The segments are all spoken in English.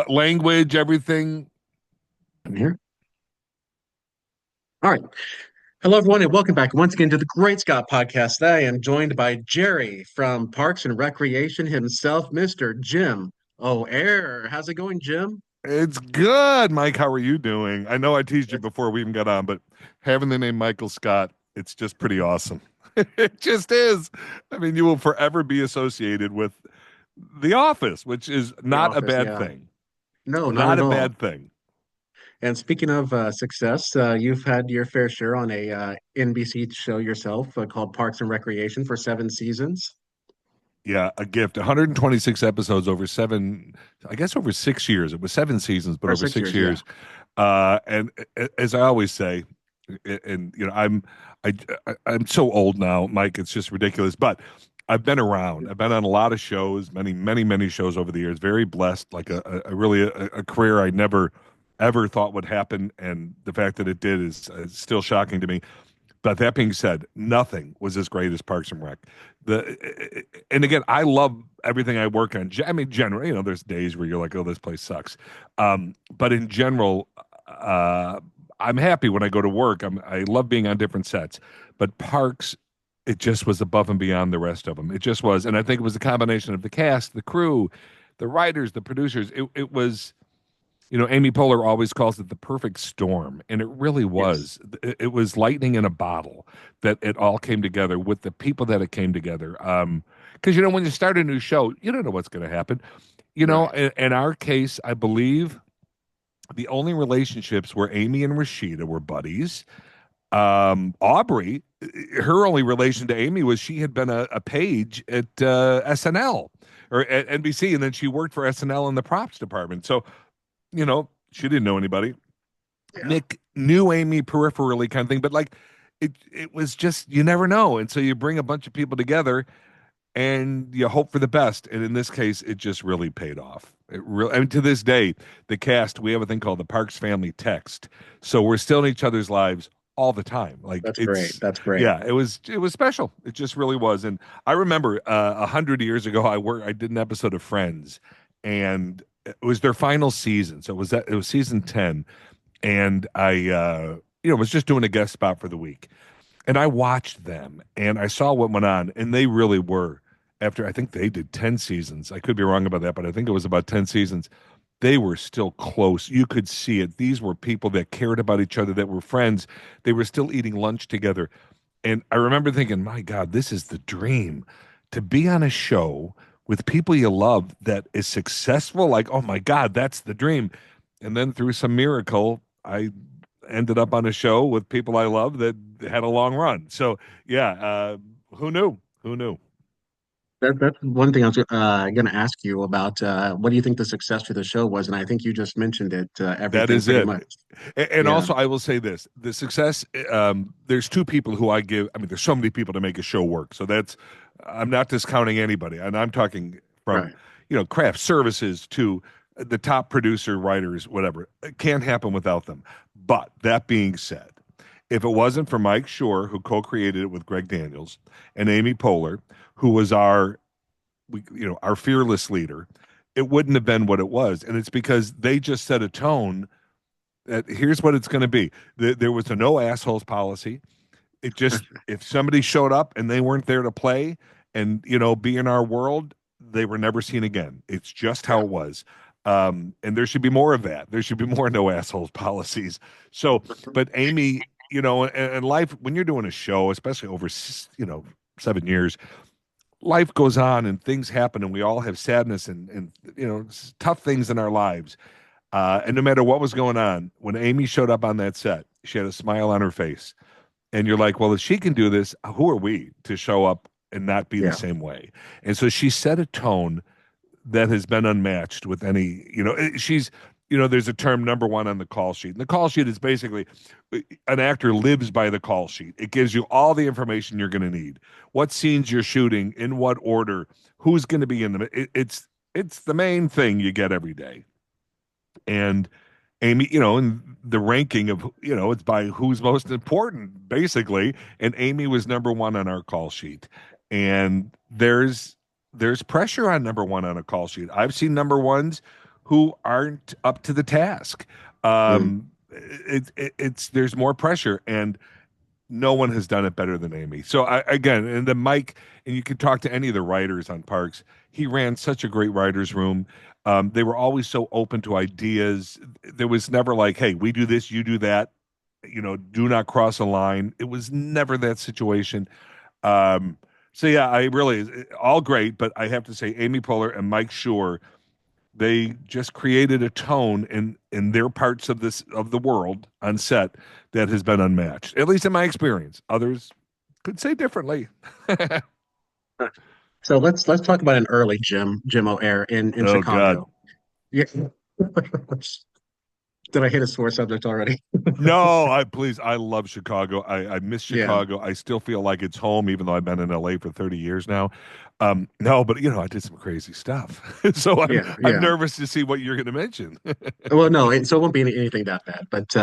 language, everything. I'm here. All right. Hello, everyone, and welcome back once again to the Great Scott Podcast. Today, I am joined by Jerry from Parks and Recreation himself, Mr. Jim O'Heir. How's it going, Jim? It's good, Mike. How are you doing? I know I teased you before we even got on, but having the name Michael Scott, it's just pretty awesome. It just is. I mean, you will forever be associated with The Office, which is The not a Office, bad yeah. thing. No, not Not at a all. bad thing. And speaking of success, you've had your fair share on a NBC show yourself called Parks and Recreation for 7 seasons Yeah, a gift. 126 episodes over seven, I guess over 6 years. It was 7 seasons, but or over six six years. Yeah, years. And as I always say, and I, I'm so old now, Mike. It's just ridiculous. But I've been around. I've been on a lot of shows, many shows over the years. Very blessed. Like a really a career I never ever thought would happen, and the fact that it did is still shocking to me. But that being said, nothing was as great as Parks and Rec. And again, I love everything I work on. I mean, generally, there's days where you're like, "Oh, this place sucks," but in general, uh, I'm happy when I go to work. I love being on different sets, but Parks, it just was above and beyond the rest of them. It just was, and I think it was a combination of the cast, the crew, the writers, the producers. It was. Amy Poehler always calls it the perfect storm, and it really yes, was. It was lightning in a bottle that it all came together with the people that it came together. Because when you start a new show, you don't know what's going to happen. right. In our case, I believe the only relationships were Amy and Rashida were buddies. Aubrey, her only relation to Amy was she had been a page at SNL or at NBC, and then she worked for SNL in the props department. So she didn't know anybody. Yeah, Nick knew Amy peripherally, kind of thing, but like it was just you never know, and so you bring a bunch of people together and you hope for the best. And in this case, it just really paid off. It really, I mean, to this day, the cast we have a thing called the Parks Family Text, so we're still in each other's lives all the time. Like that's great. it's That's great. yeah, it was special. It just really was. And I remember 100 years ago, I did an episode of Friends, and it was their final season. So it was season 10, and I was just doing a guest spot for the week, and I watched them and I saw what went on, and they really were. After I think they did 10 seasons, I could be wrong about that, but I think it was about 10 seasons. They were still close. You could see it. These were people that cared about each other, that were friends. They were still eating lunch together. And I remember thinking, my God, this is the dream to be on a show with people you love that is successful. Like, oh my God, that's the dream. And then through some miracle, I ended up on a show with people I love that had a long run. So, yeah, who knew? Who knew? That's one thing I was going to ask you about. What do you think the success for the show was? And I think you just mentioned it, That everything is pretty it. much. And Yeah, also, I will say this: the success. There's two people who I give. I mean, there's so many people to make a show work. So that's. I'm not discounting anybody, and I'm talking from right. craft services to the top producer, writers, whatever. It can't happen without them. But that being said, if it wasn't for Mike Shore, who co-created it with Greg Daniels, and Amy Poehler, who was our fearless leader, it wouldn't have been what it was. And it's because they just set a tone that here's what it's going to be. There was a no assholes policy. It just if somebody showed up and they weren't there to play and be in our world, they were never seen again. It's just how Yeah. it was. And there should be more of that. There should be more no assholes policies. So, but Amy, and life when you're doing a show, especially over 7 years, life goes on and things happen, and we all have sadness and tough things in our lives. And no matter what was going on, when Amy showed up on that set, she had a smile on her face. And you're like, well, if she can do this, who are we to show up and not be the Yeah. same way? And so she set a tone that has been unmatched with any, there's a term number one on the call sheet. And the call sheet is basically an actor lives by the call sheet. It gives you all the information you're going to need, what scenes you're shooting, in what order, who's going to be in them. It's the main thing you get every day. And Amy, and the ranking of, it's by who's most important, basically. And Amy was number one on our call sheet. And there's pressure on number one on a call sheet. I've seen number ones who aren't up to the task. Mm. It's there's more pressure, and no one has done it better than Amy. So again, and then Mike, and you can talk to any of the writers on Parks. He ran such a great writers' room. They were always so open to ideas. There was never like, "Hey, we do this, you do that." Do not cross a line. It was never that situation. Um, so yeah, I really all great, but I have to say, Amy Poehler and Mike Schur, they just created a tone in their parts of the world on set that has been unmatched, at least in my experience. Others could say differently. So let's talk about an early Jim O'Heir in Oh God. Chicago. Yeah. Did I hit a sore subject already? No, I please, I love Chicago. I miss Yeah, Chicago. I still feel like it's home, even though I've been in LA for 30 years now. No, but I did some crazy stuff. So I'm yeah, I'm yeah. nervous to see what you're gonna mention. Well, no, so it won't be anything that bad. But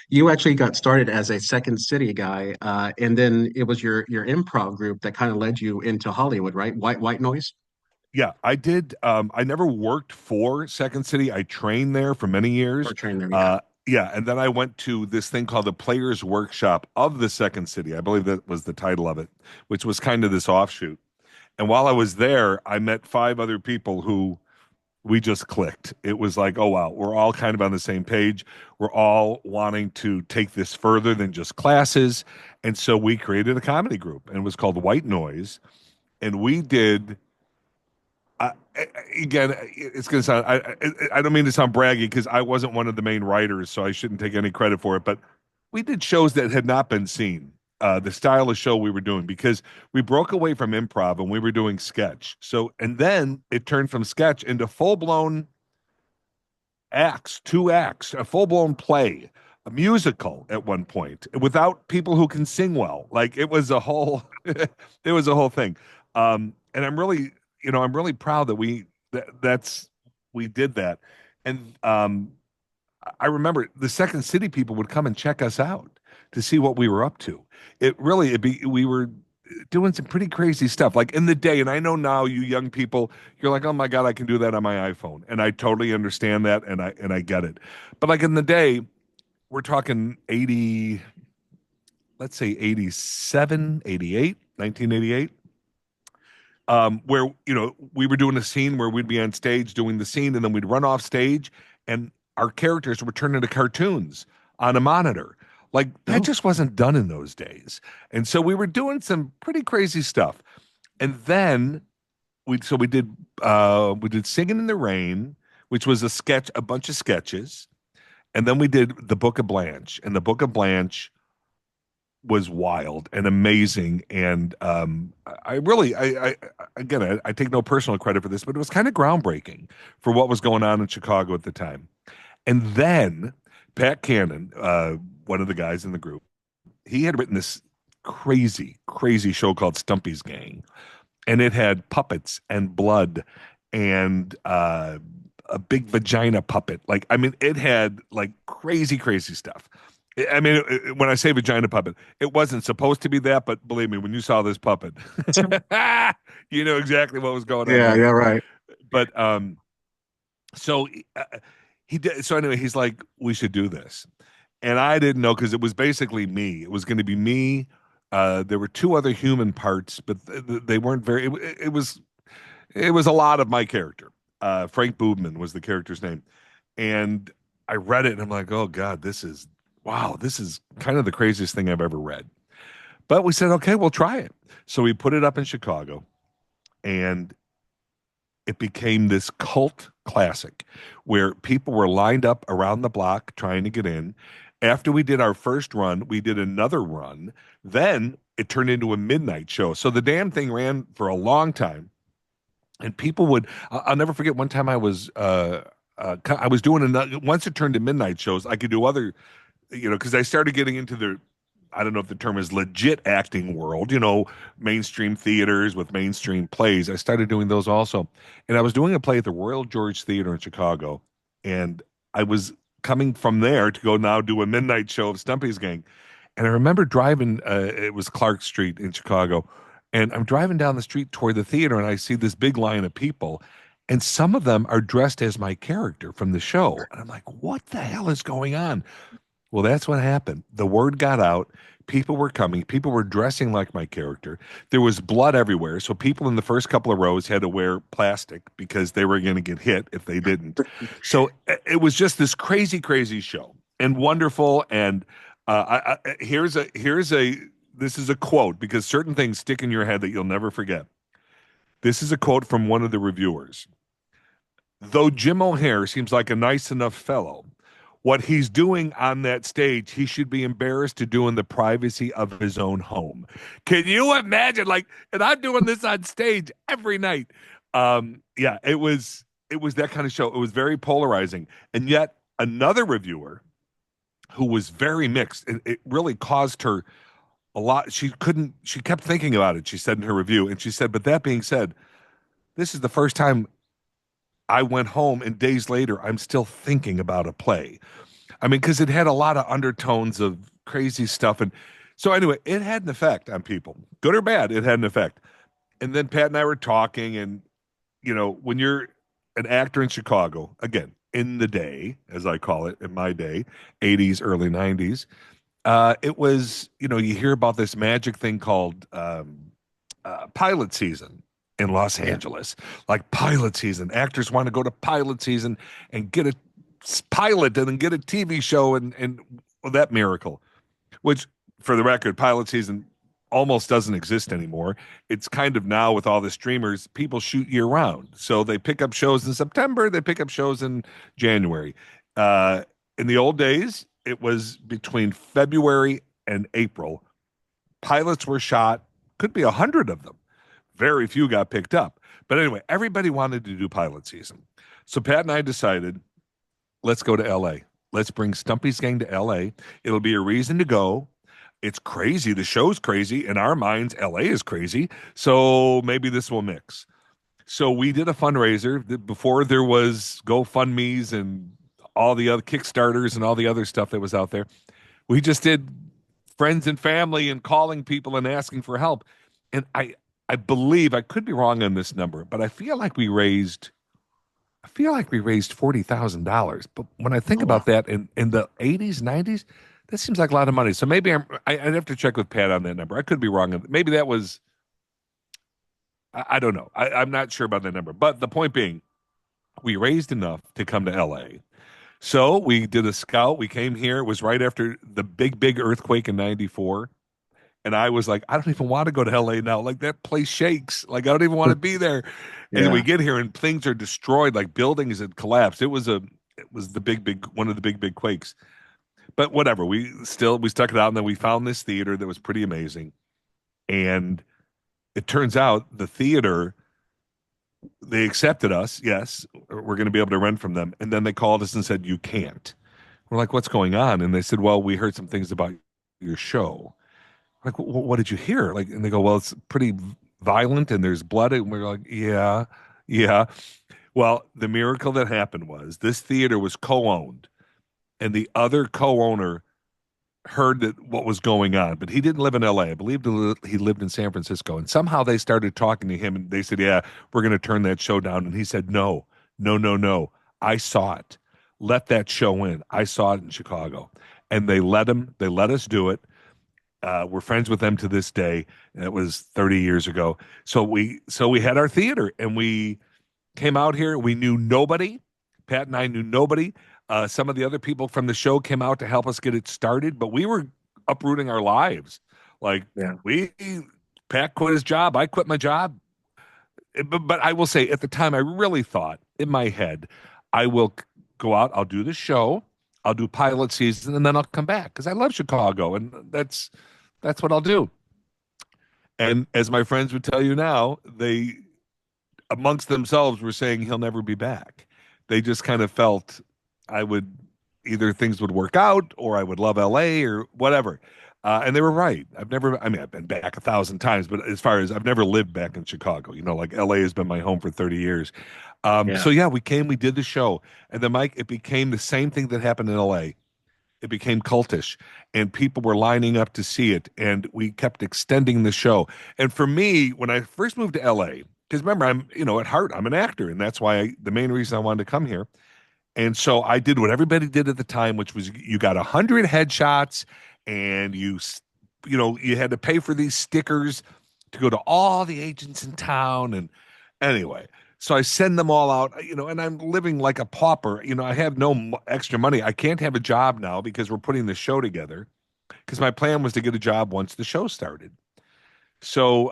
you actually got started as a Second City guy, and then it was your improv group that kind of led you into Hollywood, right? White Noise Yeah, I did. I never worked for Second City. I trained there for many or years. trained there, yeah. Uh, yeah, and then I went to this thing called the Players Workshop of the Second City. I believe that was the title of it, which was kind of this offshoot. And while I was there, I met five other people who we just clicked. It was like, oh wow, we're all kind of on the same page. We're all wanting to take this further than just classes. And so we created a comedy group, and it was called White Noise. And we did I, again, it's going to sound. I don't mean to sound braggy because I wasn't one of the main writers, so I shouldn't take any credit for it. But we did shows that had not been seen. The style of show we were doing because we broke away from improv and we were doing sketch. So and then it turned from sketch into full blown acts, two acts, a full blown play, a musical at one point without people who can sing well. Like it was a whole, it was a whole thing. And I'm really proud that we did that. And I remember the Second City people would come and check us out to see what we were up to. We were doing some pretty crazy stuff. Like in the day, and I know now you young people, you're like, oh my God, I can do that on my iPhone. And I totally understand that and I get it. But like in the day, we're talking 80, let's say 87, 88, 1988. Where we were doing a scene where we'd be on stage doing the scene, and then we'd run off stage, and our characters would turn into cartoons on a monitor. Like that Oh, just wasn't done in those days, and so we were doing some pretty crazy stuff. And then we did Singing in the Rain, which was a bunch of sketches, and then we did the Book of Blanche, and the Book of Blanche was wild and amazing. And I really, again, I take no personal credit for this, but it was kind of groundbreaking for what was going on in Chicago at the time. And then Pat Cannon, one of the guys in the group, he had written this crazy, crazy show called Stumpy's Gang, and it had puppets and blood and a big vagina puppet. Like, I mean, it had like crazy, crazy stuff. I mean, when I say vagina puppet, it wasn't supposed to be that, but believe me, when you saw this puppet, you know exactly what was going on yeah, there. yeah, right. But so uh, he did. So anyway, he's like, we should do this, and I didn't know because it was basically me. It was going to be me. There were two other human parts, but they weren't very. It was a lot of my character. Frank Boobman was the character's name, and I read it and I'm like, oh God, this is wow, this is kind of the craziest thing I've ever read. But we said, okay, we'll try it. So we put it up in Chicago, and it became this cult classic where people were lined up around the block trying to get in. After we did our first run, we did another run. Then it turned into a midnight show. So the damn thing ran for a long time, and people would. I'll never forget one time I was doing another. Once it turned to midnight shows, I could do other, because I started getting into the. I don't know if the term is legit acting world, mainstream theaters with mainstream plays. I started doing those also. And I was doing a play at the Royal George Theater in Chicago. And I was coming from there to go now do a midnight show of Stumpy's Gang. And I remember driving, it was Clark Street in Chicago. And I'm driving down the street toward the theater and I see this big line of people. And some of them are dressed as my character from the show. And I'm like, what the hell is going on? Well, that's what happened. The word got out. People were coming. People were dressing like my character. There was blood everywhere. So people in the first couple of rows had to wear plastic because they were going to get hit if they didn't. So it was just this crazy, crazy show and wonderful. And here's a this is a quote because certain things stick in your head that you'll never forget. This is a quote from one of the reviewers. Though Jim O'Heir seems like a nice enough fellow, what he's doing on that stage, he should be embarrassed to do in the privacy of his own home. Can you imagine? Like, and I'm doing this on stage every night. Yeah, it was that kind of show. It was very polarizing. And yet another reviewer who was very mixed, it really caused her a lot. She kept thinking about it, she said in her review. And she said, but that being said, this is the first time I went home and days later, I'm still thinking about a play. I mean, because it had a lot of undertones of crazy stuff. And so, anyway, it had an effect on people, good or bad, it had an effect. And then Pat and I were talking, and, when you're an actor in Chicago, again, in the day, as I call it, in my day, 80s, early 90s, it was, you hear about this magic thing called pilot season in Los Yeah. Angeles. Like pilot season. Actors want to go to pilot season and get a pilot and then get a TV show and well, that miracle, which for the record, pilot season almost doesn't exist anymore. It's kind of now with all the streamers, people shoot year round. So they pick up shows in September, they pick up shows in January. Uh, in the old days, it was between February and April. Pilots were shot, could be 100 of them. Very few got picked up. But anyway, everybody wanted to do pilot season. So Pat and I decided, let's go to LA. Let's bring Stumpy's gang to LA. It'll be a reason to go. It's crazy. The show's crazy. In our minds, LA is crazy. So maybe this will mix. So we did a fundraiser before there was GoFundMe's and all the other Kickstarters and all the other stuff that was out there. We just did friends and family and calling people and asking for help. And I believe I could be wrong on this number, but I feel like we raised $40,000. But when I think Oh, wow. about that in the 80s, 90s, that seems like a lot of money. So maybe I'd have to check with Pat on that number. I could be wrong. Maybe that was, I don't know. I'm not sure about that number. But the point being, we raised enough to come to LA. So we did a scout. We came here. It was right after the big, big earthquake in 94. And I was like, I don't even want to go to LA now. Like that place shakes. Like I don't even want to be there. And we Yeah. get here and things are destroyed, like buildings had collapsed. It was the big, big one of the big, big quakes. But whatever. We stuck it out and then we found this theater that was pretty amazing. And it turns out the theater, they accepted us. Yes, we're going to be able to rent from them. And then they called us and said, you can't. We're like, what's going on? And they said, well, we heard some things about your show. Like, what did you hear? Like, and they go, well, it's pretty violent and there's blood. And we're like, yeah, yeah. Well, the miracle that happened was this theater was co-owned, and the other co-owner heard that what was going on, but he didn't live in LA. I believe he lived in San Francisco. And somehow they started talking to him and they said, yeah, we're going to turn that show down. And he said, no, no, no, no. I saw it. Let that show in. I saw it in Chicago. And they let us do it. We're friends with them to this day. It was 30 years ago. So we had our theater and we came out here. We knew nobody. Pat and I knew nobody. Some of the other people from the show came out to help us get it started, but we were uprooting our lives. Like Yeah. we, Pat quit his job. I quit my job. But I will say at the time, I really thought in my head, I will go out, I'll do the show, I'll do pilot season, and then I'll come back because I love Chicago, and that's what I'll do. And as my friends would tell you now, they amongst themselves were saying he'll never be back. They just kind of felt I would either things would work out or I would love LA or whatever. And they were right. I mean, I've been back 1,000 times, but as far as I've never lived back in Chicago, like LA has been my home for 30 years. So Yeah. yeah, we did the show. And then Mike, it became the same thing that happened in LA. It became cultish and people were lining up to see it. And we kept extending the show. And for me, when I first moved to LA, because remember, at heart, I'm an actor, and that's why the main reason I wanted to come here. And so I did what everybody did at the time, which was you got 100 headshots, and you had to pay for these stickers to go to all the agents in town. And anyway, so I send them all out, and I'm living like a pauper. I have no extra money. I can't have a job now because we're putting the show together. Because my plan was to get a job once the show started. So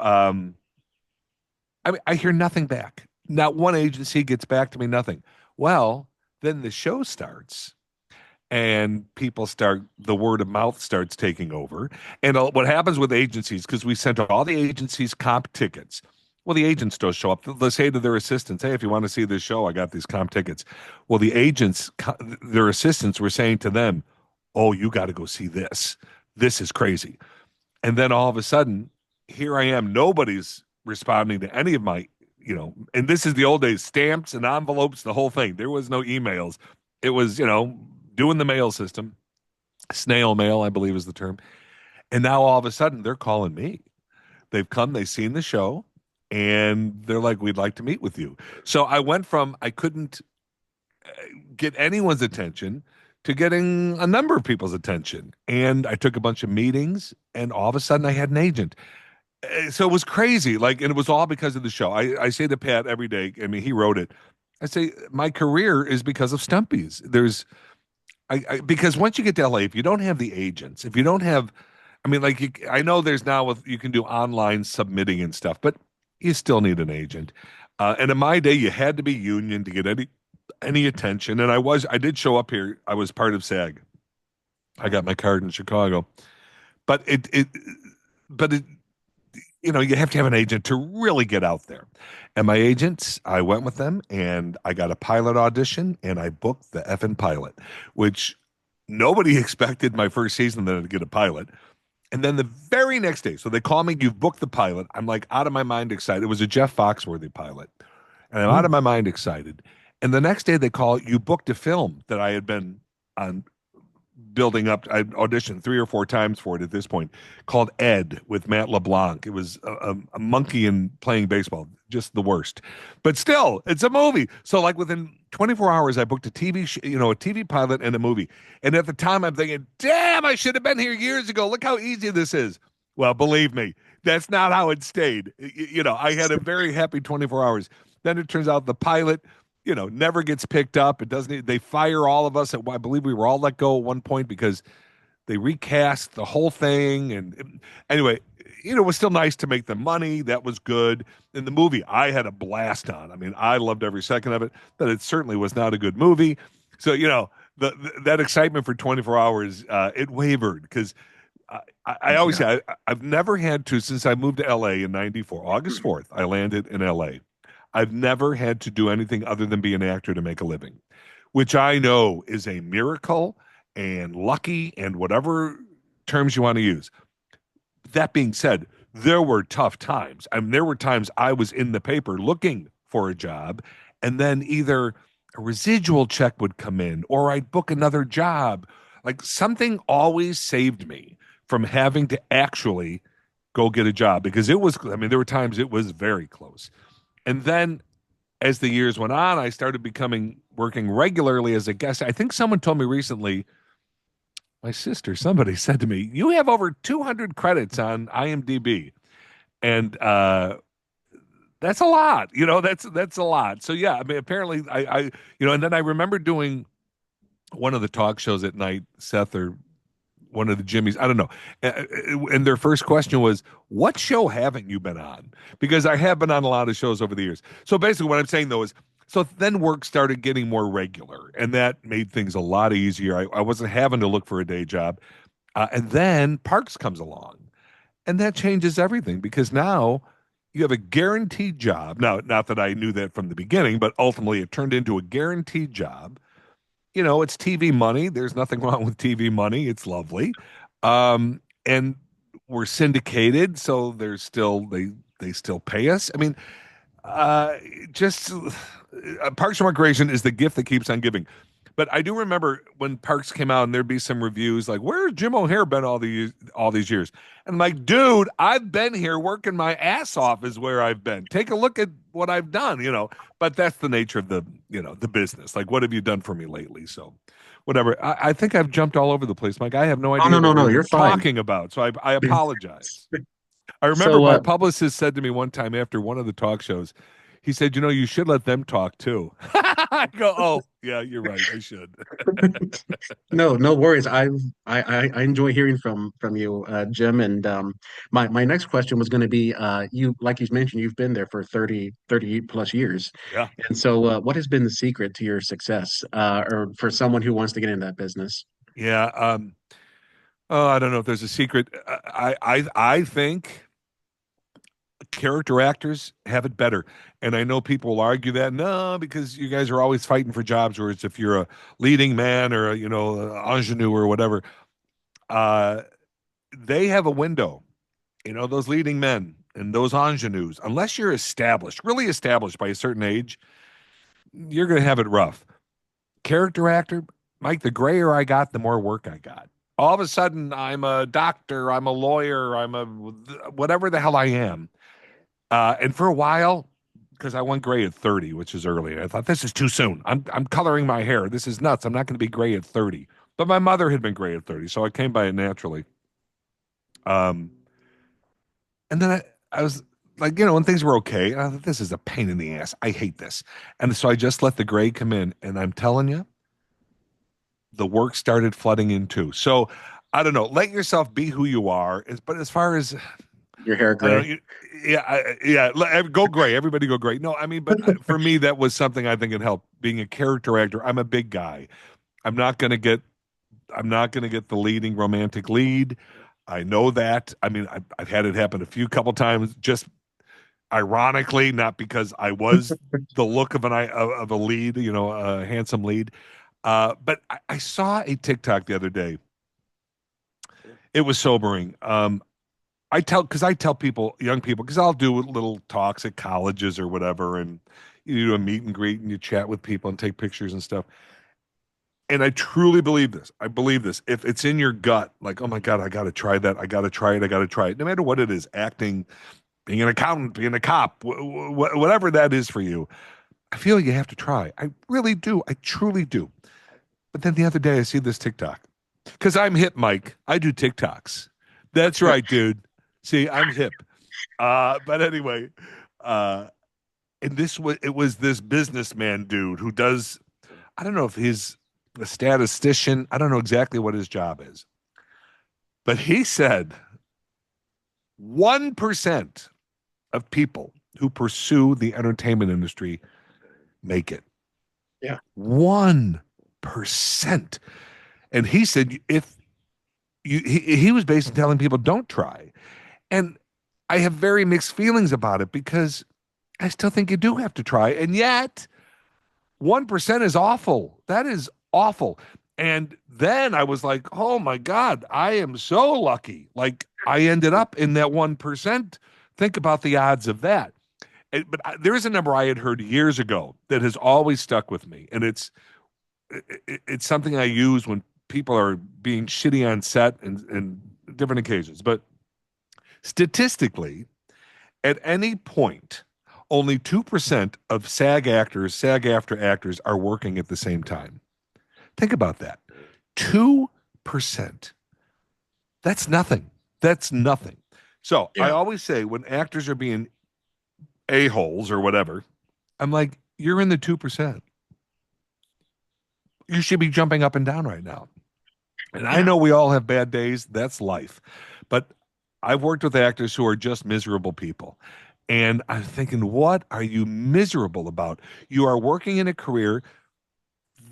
I hear nothing back. Not one agency gets back to me, nothing. Well, then the show starts and the word of mouth starts taking over. And what happens with agencies, because we sent all the agencies comp tickets. Well, the agents don't show up. They'll say to their assistants, hey, if you want to see this show, I got these comp tickets. Well, the agents, their assistants were saying to them, oh, you got to go see this. This is crazy. And then all of a sudden, here I am. Nobody's responding to any of my, and this is the old days, stamps and envelopes, the whole thing. There was no emails. It was, doing the mail system, snail mail, I believe is the term. And now all of a sudden they're calling me. They've seen the show, and they're like, we'd like to meet with you. So I went from I couldn't get anyone's attention to getting a number of people's attention. And I took a bunch of meetings, and all of a sudden I had an agent. So it was crazy. Like, and it was all because of the show. I say to Pat every day, I mean, he wrote it. I say, my career is because of Stumpy's. Because once you get to LA, if you don't have the agents, if you don't have, I mean, like, I know there's now you can do online submitting and stuff, but you still need an agent. And in my day, you had to be union to get any attention. And I did show up here. I was part of SAG. I got my card in Chicago, but but it, you have to have an agent to really get out there. And my agents, I went with them and I got a pilot audition and I booked the effing pilot, which nobody expected my first season that I'd get a pilot. And then the very next day, so they call me, you've booked the pilot. I'm like out of my mind excited. It was a Jeff Foxworthy pilot. And I'm out of Mm. my mind excited. And the next day they call, you booked a film that I had been on building up. I auditioned 3 or 4 times for it at this point, called Ed with Matt LeBlanc. It was a monkey in playing baseball, just the worst. But still, it's a movie. So like within 24 hours, I booked a a TV pilot and a movie. And at the time, I'm thinking, damn, I should have been here years ago. Look how easy this is. Well, believe me, that's not how it stayed. I had a very happy 24 hours. Then it turns out the pilot never gets picked up. It doesn't. They fire all of us. I believe we were all let go at one point because they recast the whole thing. And anyway, it was still nice to make the money. That was good. In the movie, I had a blast on. I mean, I loved every second of it. But it certainly was not a good movie. So that excitement for 24 hours, it wavered because. I always Yeah. say I've never had to since I moved to LA in '94, August 4th. I landed in LA. I've never had to do anything other than be an actor to make a living, which I know is a miracle and lucky and whatever terms you want to use. That being said, there were tough times. I mean, there were times I was in the paper looking for a job, and then either a residual check would come in or I'd book another job. Like something always saved me from having to actually go get a job because there were times it was very close. And then as the years went on, I started working regularly as a guest. I think someone told me recently, somebody said to me, you have over 200 credits on IMDb. And that's a lot, that's a lot. So yeah, I mean, apparently and then I remember doing one of the talk shows at night, Seth or one of the Jimmys, I don't know. And their first question was, what show haven't you been on? Because I have been on a lot of shows over the years. So basically what I'm saying though is, so then work started getting more regular and that made things a lot easier. I wasn't having to look for a day job. And then Parks comes along and that changes everything because now you have a guaranteed job. Now, not that I knew that from the beginning, but ultimately it turned into a guaranteed job. It's TV money. There's nothing wrong with TV money. It's lovely. And we're syndicated, so they still pay us. I mean, just Parks and Recreation is the gift that keeps on giving. But I do remember when Parks came out and there'd be some reviews like, "Where's Jim O'Heir been all these years?" And I'm like, "Dude, I've been here working my ass off. Is where I've been. Take a look at what I've done. But that's the nature of the business. Like, what have you done for me lately? So, whatever. I think I've jumped all over the place, Mike. I have no Oh, idea no, what no, we're no, even you're fine. talking about. So I apologize. I remember So, my publicist said to me one time after one of the talk shows, he said, you should let them talk too. I go, oh, yeah, you're right. I should. no, no worries. I enjoy hearing from you, Jim. And my next question was going to be, you like you mentioned, you've been there for 30 plus years. Yeah. And so, what has been the secret to your success, or for someone who wants to get into that business? Yeah. Oh, I don't know if there's a secret. I think character actors have it better. And I know people will argue that no, because you guys are always fighting for jobs, whereas if you're a leading man or a ingenue or whatever, uh, they have a window. Those leading men and those ingenues, unless you're established, really established by a certain age, you're going to have it rough. Character actor, Mike, the grayer I got, the more work I got. All of a sudden, I'm a doctor, I'm a lawyer, I'm a whatever the hell I am. And for a while, because I went gray at 30, which is early, I thought this is too soon. I'm coloring my hair. This is nuts. I'm not going to be gray at 30. But my mother had been gray at 30, so I came by it naturally. Um, and then I was like, when things were okay, I thought, this is a pain in the ass. I hate this. And so I just let the gray come in. And I'm telling you, the work started flooding in too. So I don't know. Let yourself be who you are. But as far as Your hair I don't gray? know. Yeah, yeah. Go gray. Everybody go gray. No, I mean, but for me, that was something I think it helped. Being a character actor, I'm a big guy. I'm not gonna get. I'm not gonna get the leading romantic lead. I know that. I mean, I've had it happen a couple times. Just ironically, not because I was the look of a lead, a handsome lead. But I saw a TikTok the other day. It was sobering. I tell people, young people, because I'll do little talks at colleges or whatever, and you do a meet and greet and you chat with people and take pictures and stuff. And I truly believe this. I believe this. If it's in your gut, like, oh my God, I got to try that. I got to try it. I got to try it. No matter what it is, acting, being an accountant, being a cop, whatever that is for you, I feel you have to try. I really do. I truly do. But then the other day I see this TikTok because I'm hip, Mike. I do TikToks. That's right, dude. See, I'm hip. But anyway, uh, and it was this businessman dude who does, I don't know if he's a statistician. I don't know exactly what his job is. But he said 1% of people who pursue the entertainment industry make it. Yeah. 1%. And he said if he was basically telling people don't try. And I have very mixed feelings about it because I still think you do have to try. And yet, 1% is awful. That is awful. And then I was like, oh my God, I am so lucky. Like, I ended up in that 1%. Think about the odds of that. But there is a number I had heard years ago that has always stuck with me. And it's something I use when people are being shitty on set and different occasions. But statistically, at any point, only 2% of SAG after actors are working at the same time. Think about that. 2%. That's nothing. That's nothing. So I Yeah. always say when actors are being a-holes or whatever, I'm like, you're in the 2%. You should be jumping up and down right now. And I Yeah. know we all have bad days. That's life. But I've worked with actors who are just miserable people. And I'm thinking, what are you miserable about? You are working in a career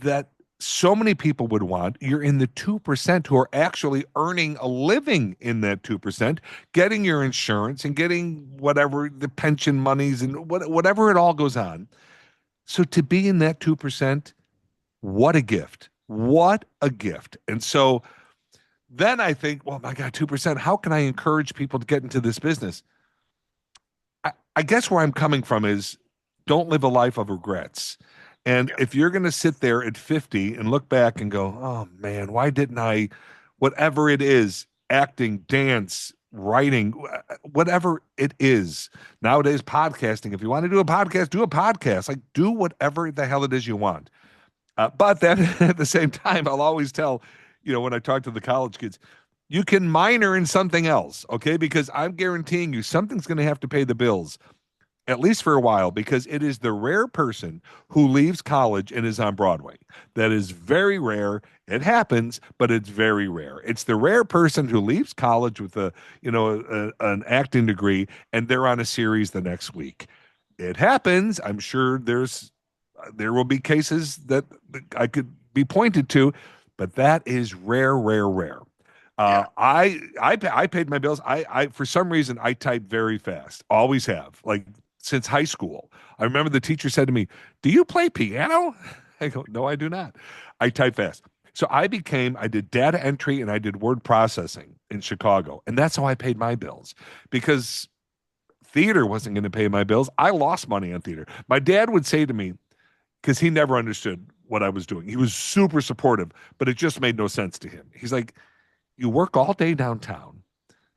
that so many people would want. You're in the 2% who are actually earning a living in that 2%, getting your insurance and getting whatever the pension monies and whatever it all goes on. So to be in that 2%, what a gift. What a gift. And so then I think, well, my God, 2%, how can I encourage people to get into this business? I guess where I'm coming from is don't live a life of regrets. And Yeah. if you're going to sit there at 50 and look back and go, oh man, why didn't I, whatever it is, acting, dance, writing, whatever it is. Nowadays, podcasting. If you want to do a podcast, do a podcast. Like, do whatever the hell it is you want. But then at the same time, I'll always tell, when I talk to the college kids, you can minor in something else, okay? Because I'm guaranteeing you something's going to have to pay the bills at least for a while, because it is the rare person who leaves college and is on Broadway. That is very rare. It happens, but it's very rare. It's the rare person who leaves college with an acting degree and they're on a series the next week. It happens. I'm sure there will be cases that I could be pointed to, but that is rare, rare, rare. Yeah. I paid my bills. I for some reason I type very fast. Always have. Like since high school. I remember the teacher said to me, "Do you play piano?" I go, "No, I do not." I type fast. So I did data entry and I did word processing in Chicago. And that's how I paid my bills because theater wasn't going to pay my bills. I lost money on theater. My dad would say to me, because he never understood what I was doing, he was super supportive, but it just made no sense to him. He's like, "You work all day downtown,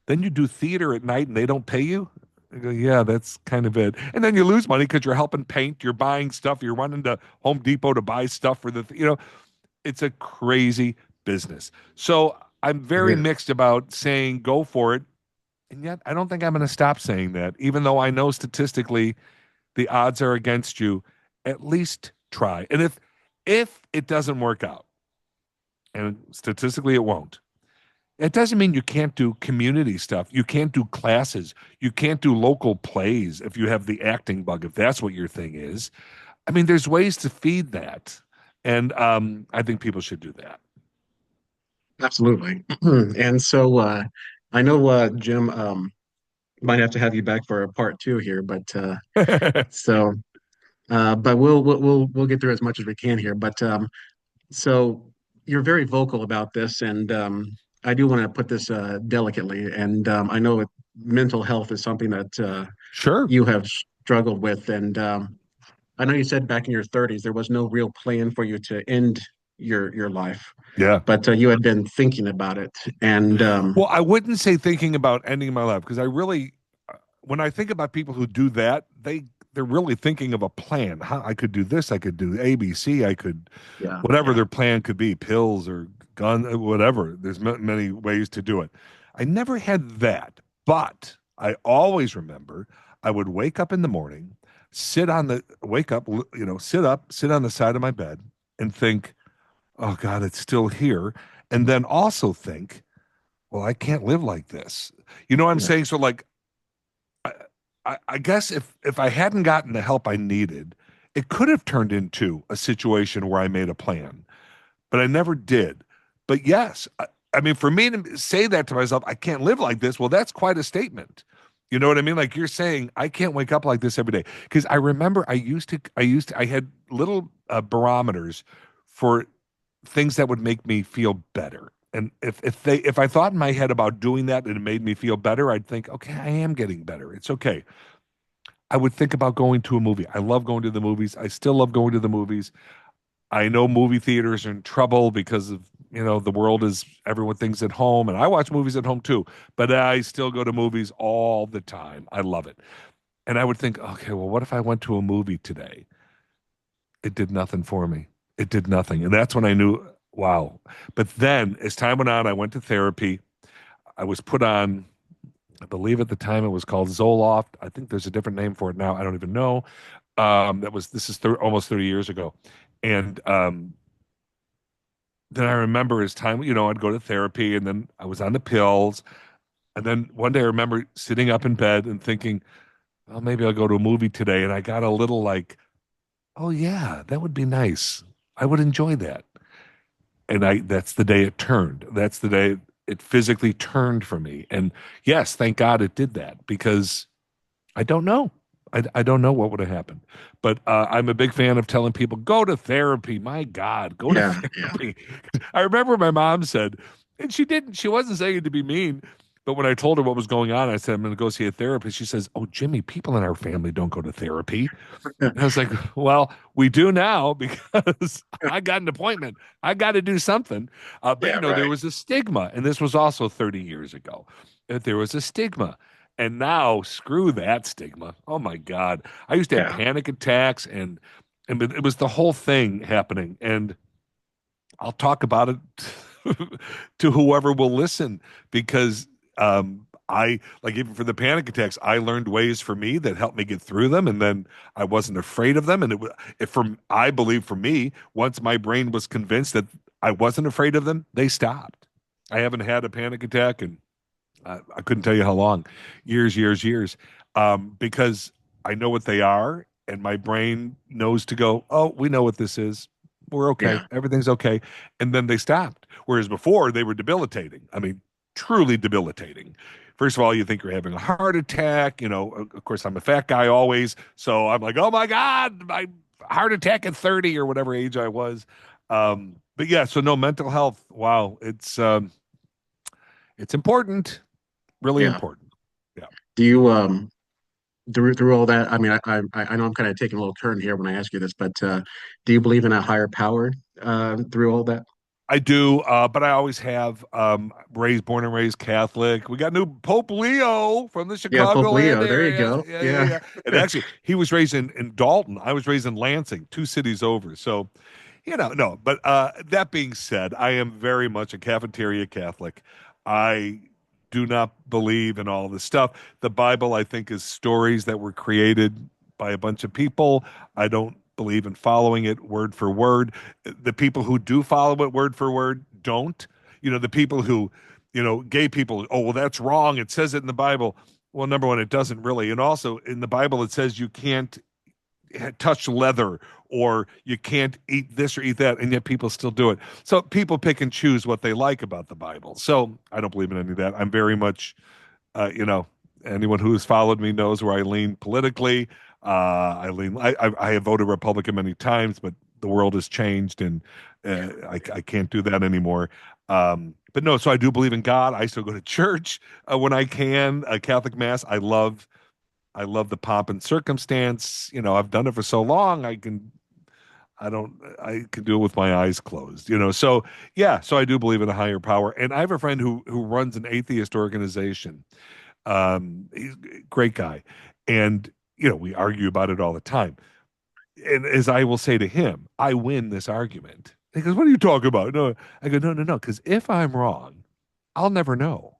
then you do theater at night and they don't pay you?" I go, "Yeah, that's kind of it." And then you lose money because you're helping paint, you're buying stuff, you're running to Home Depot to buy stuff for it's a crazy business. So I'm It very is. mixed about saying go for it. And yet I don't think I'm going to stop saying that, even though I know statistically the odds are against you. At least try. And if it doesn't work out, and statistically it won't, it doesn't mean you can't do community stuff. You can't do classes. You can't do local plays if you have the acting bug, if that's what your thing is. I mean, there's ways to feed that. And I think people should do Absolutely. And so I know Jim might have to have you back for a part two here, but that. so but we'll get through as much as we can here. But so you're very vocal about this, and I do want to put this delicately. And I know mental health is something that Sure. you have struggled with, and I know you said back in your 30s there was no real plan for you to end your life, Yeah. but you had been thinking about it, and Well, I wouldn't say thinking about ending my life because when I think about people who do that, they're really thinking of a plan. How I could do this, I could do ABC, I could yeah, whatever yeah, their plan could be, pills or gun, whatever. There's many ways to do it. I never had that, but I always remember I would wake up in the morning, wake up, sit on the side of my bed and think, oh God, it's still here. And then also think, well, I can't live like this. You know what I'm yeah, saying? So like, I, I guess if I hadn't gotten the help I needed, it could have turned into a situation where I made a plan, but I never did. But yes, I mean, for me to say that to myself, I can't live like this. Well, that's quite a statement. You know what I mean? Like you're saying, I can't wake up like this every day. Because I remember I had little barometers for things that would make me feel better. And if I thought in my head about doing that and it made me feel better, I'd think, okay, I am getting better. It's okay. I would think about going to a movie. I love going to the movies. I still love going to the movies. I know movie theaters are in trouble because of, the world is everyone thinks at home, and I watch movies at home too, but I still go to movies all the time. I love it. And I would think, okay, well, what if I went to a movie today? It did nothing for me. It did nothing. And that's when I knew, wow. But then as time went on, I went to therapy. I was put on, I believe at the time it was called Zoloft. I think there's a different name for it now. I don't even know. This is almost 30 years ago. And then I remember as time, I'd go to therapy and then I was on the pills. And then one day I remember sitting up in bed and thinking, well, maybe I'll go to a movie today. And I got a little like, oh yeah, that would be nice. I would enjoy that. And that's the day it turned. That's the day it physically turned for me. And yes, thank God it did that because I don't know. I don't know what would have happened. But I'm a big fan of telling people, go to therapy. My God, go to yeah, yeah, therapy. I remember my mom said, and she wasn't saying it to be mean, But when I told her what was going on, I said, I'm going to go see a therapist. She says, "Oh, Jimmy, people in our family don't go to therapy." And I was like, "Well, we do now because I got an appointment. I got to do something." But, Yeah, there right. was a stigma, and this was also 30 years ago, that there was a stigma. And now, screw that stigma. Oh my God. I used to have Yeah, panic attacks, and it was the whole thing happening. And I'll talk about it to whoever will listen because I like even for the panic attacks, I learned ways for me that helped me get through them, and then I wasn't afraid of them. And I believe for me, once my brain was convinced that I wasn't afraid of them, they stopped. I haven't had a panic attack, and I couldn't tell you how long, years, years, years, because I know what they are, and my brain knows to go, oh, we know what this is. We're okay. yeah, Everything's okay. And then they stopped. Whereas before, they were debilitating. I mean, truly debilitating. First of all, you think you're having a heart attack. Of course, I'm a fat guy always. So I'm like, oh my God, my heart attack at 30 or whatever age I was. But yeah, so no mental health. Wow. It's important, really yeah. important. Yeah, Do you through all that? I mean, I know I'm kind of taking a little turn here when I ask you this, but do you believe in a higher power through all that? I do, but I always have. Born and raised Catholic. We got new Pope Leo from the Yeah, Pope Chicagoland Leo. There you area. go. Yeah, yeah, Yeah, yeah. And actually, he was raised in Dalton. I was raised in Lansing, 2 cities over. So, no. But that being said, I am very much a cafeteria Catholic. I do not believe in all this stuff. The Bible, I think, is stories that were created by a bunch of people. I don't believe in following it word for word. The people who do follow it word for word don't. The people who, gay people, oh, well, that's wrong. It says it in the Bible. Well, number one, it doesn't really. And also in the Bible, it says you can't touch leather or you can't eat this or eat that. And yet people still do it. So people pick and choose what they like about the Bible. So I don't believe in any of that. I'm very much, uh, you know, anyone who has followed me knows where I lean politically. I have voted Republican many times, but the world has changed, and I can't do that anymore. But no, so I do believe in God. I still go to church when I can. Catholic mass. I love the pomp and circumstance. I've done it for so long. I can do it with my eyes closed. So yeah. So I do believe in a higher power, and I have a friend who runs an atheist organization. He's a great guy. And, we argue about it all the time. And as I will say to him, I win this argument. He goes, what are you talking about? No, I go, no, no, no. Because if I'm wrong, I'll never know.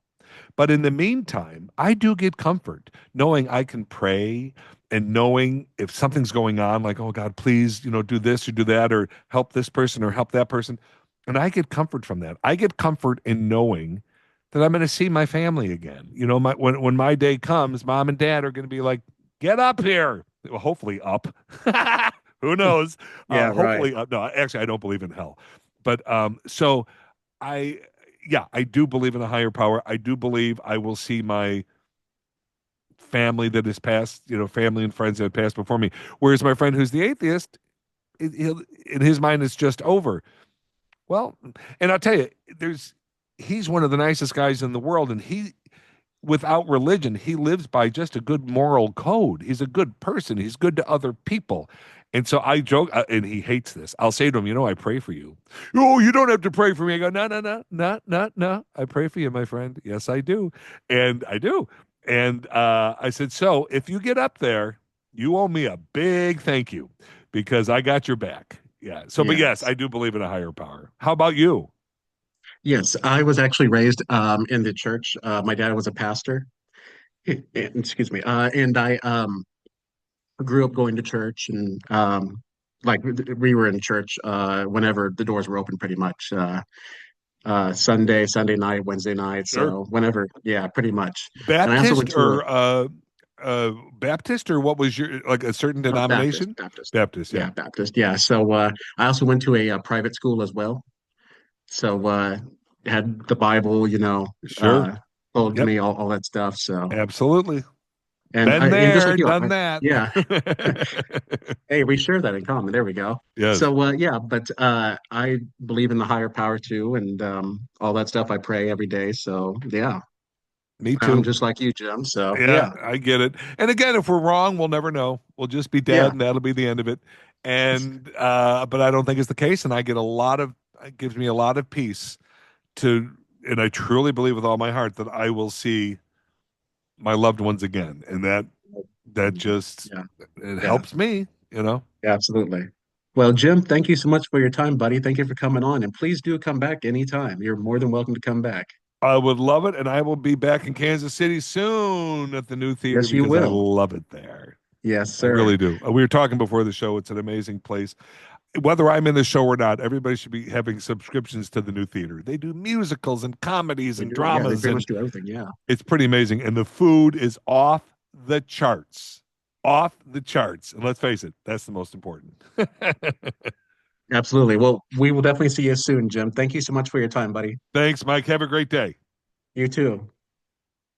But in the meantime, I do get comfort knowing I can pray and knowing if something's going on, like, oh God, please, do this or do that or help this person or help that person. And I get comfort from that. I get comfort in knowing that I'm going to see my family again. When my day comes, mom and dad are going to be like, get up here. Well, hopefully up. Who knows? yeah, right. Hopefully up. No, actually, I don't believe in hell. But so I yeah, I do believe in a higher power. I do believe I will see my family that has passed, family and friends that have passed before me. Whereas my friend who's the atheist, in his mind, it's just over. Well, and I'll tell you, he's one of the nicest guys in the world, and without religion, he lives by just a good moral code. He's a good person. He's good to other people. And so I joke, and he hates this. I'll say to him, I pray for you. Oh, you don't have to pray for me. I go, no, no, no, no, no, no. I pray for you, my friend. Yes, I do. And I do. And I said, so if you get up there, you owe me a big thank you because I got your back. Yeah. So, but yes, Yes. I do believe in a higher power. How about you? Yes, I was actually raised in the church. My dad was a pastor. Excuse me. And I grew up going to church and like we were in church whenever the doors were open pretty much. Sunday night, Wednesday night. Sure. So whenever, yeah, pretty much. And I also Baptist went to a Baptist, or what was your like a certain Baptist, denomination? Baptist. Baptist, yeah. Yeah, Baptist. Yeah. So I also went to a, private school as well. So had the Bible, Sure. uh, told to Yep. me all that stuff. So Absolutely. and Been and just like there, you, done that. yeah. Hey, we share that in common. There we go. Yes. So yeah, but I believe in the higher power too, and all that stuff. I pray every day. So yeah, Me I'm too. just like you, Jim. So Yeah, yeah, I get it. And again, if we're wrong, we'll never know. We'll just be dead, yeah, and that'll be the end of it. And but I don't think it's the case, and I get a lot of it gives me a lot of peace to, and I truly believe with all my heart that I will see my loved ones again, and that just yeah, it yeah, helps me, you know. yeah, absolutely. Well, Jim, thank you so much for your time, buddy. Thank you for coming on, and please do come back anytime. You're more than welcome to come back. I would love it, and I will be back in Kansas City soon at the new theater Yes, you because I will. love it there. Yes, I really sir. do. We were talking before the show. It's an amazing place. Whether I'm in the show or not, everybody should be having subscriptions to the new theater. They do musicals and comedies They and do. Yeah, they dramas, pretty much and do everything. Yeah, it's pretty amazing. And the food is off the charts. Off the charts. And let's face it, that's the most important. absolutely. Well, we will definitely see you soon, Jim. Thank you so much for your time, buddy. Thanks, Mike. Have a great day. You too.